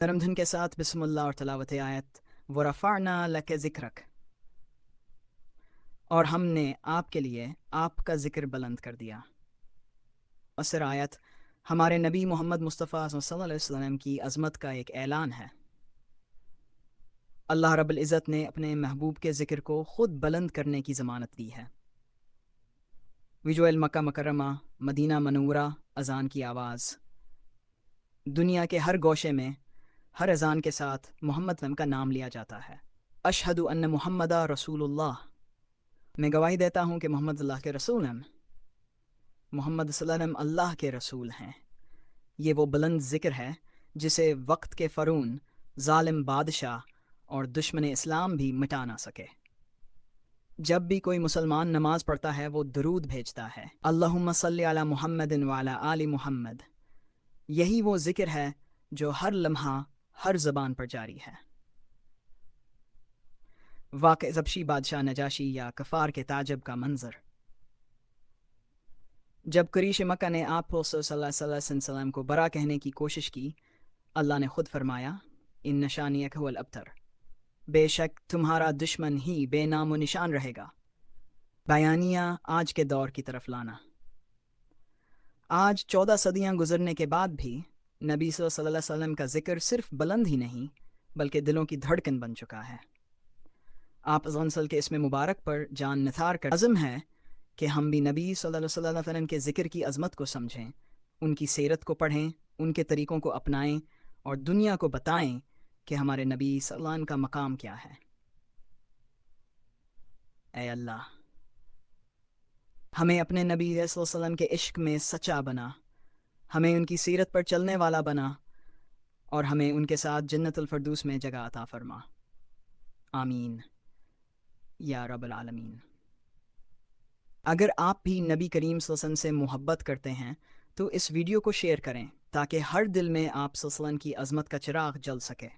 نرم دھن کے ساتھ بسم اللہ اور تلاوت آیت ورفعنا لک ذکرک، اور ہم نے آپ کے لیے آپ کا ذکر بلند کر دیا۔ مؤثر آیت ہمارے نبی محمد مصطفیٰ صلی اللہ علیہ وسلم کی عظمت کا ایک اعلان ہے۔ اللہ رب العزت نے اپنے محبوب کے ذکر کو خود بلند کرنے کی ضمانت دی ہے۔ ویژوئل مکہ مکرمہ، مدینہ منورہ، اذان کی آواز۔ دنیا کے ہر گوشے میں ہر اذان کے ساتھ محمد کا نام لیا جاتا ہے۔ اشہد ان محمد رسول اللہ، میں گواہی دیتا ہوں کہ محمد اللہ کے رسول ہیں۔ محمد صلی اللہ علیہ وسلم اللہ کے رسول ہیں۔ یہ وہ بلند ذکر ہے جسے وقت کے فرعون، ظالم بادشاہ اور دشمن اسلام بھی مٹا نہ سکے۔ جب بھی کوئی مسلمان نماز پڑھتا ہے وہ درود بھیجتا ہے، اللہم صلی علی محمد وعلی آل محمد۔ یہی وہ ذکر ہے جو ہر لمحہ ہر زبان پر جاری ہے۔ واقع حبشی بادشاہ نجاشی یا کفار کے تعجب کا منظر۔ جب قریش مکہ نے آپ صلی اللہ علیہ وسلم کو برا کہنے کی کوشش کی، اللہ نے خود فرمایا، ان نشانیک هو الابتر، بے شک تمہارا دشمن ہی بے نام و نشان رہے گا۔ بیانیہ آج کے دور کی طرف لانا۔ آج 14 صدیاں گزرنے کے بعد بھی نبی صلی اللہ علیہ وسلم کا ذکر صرف بلند ہی نہیں بلکہ دلوں کی دھڑکن بن چکا ہے۔ آپ صلی کے اسم مبارک پر جان نثار کر عزم ہے کہ ہم بھی نبی صلی اللہ علیہ وسلم کے ذکر کی عظمت کو سمجھیں، ان کی سیرت کو پڑھیں، ان کے طریقوں کو اپنائیں اور دنیا کو بتائیں کہ ہمارے نبی صلی اللہ علیہ وسلم کا مقام کیا ہے۔ اے اللہ، ہمیں اپنے نبی صلی اللہ علیہ وسلم کے عشق میں سچا بنا، ہمیں ان کی سیرت پر چلنے والا بنا اور ہمیں ان کے ساتھ جنت الفردوس میں جگہ عطا فرما۔ آمین یا رب العالمین۔ اگر آپ بھی نبی کریم صلی اللہ علیہ وسلم سے محبت کرتے ہیں تو اس ویڈیو کو شیئر کریں تاکہ ہر دل میں آپ صلی اللہ علیہ وسلم کی عظمت کا چراغ جل سکے۔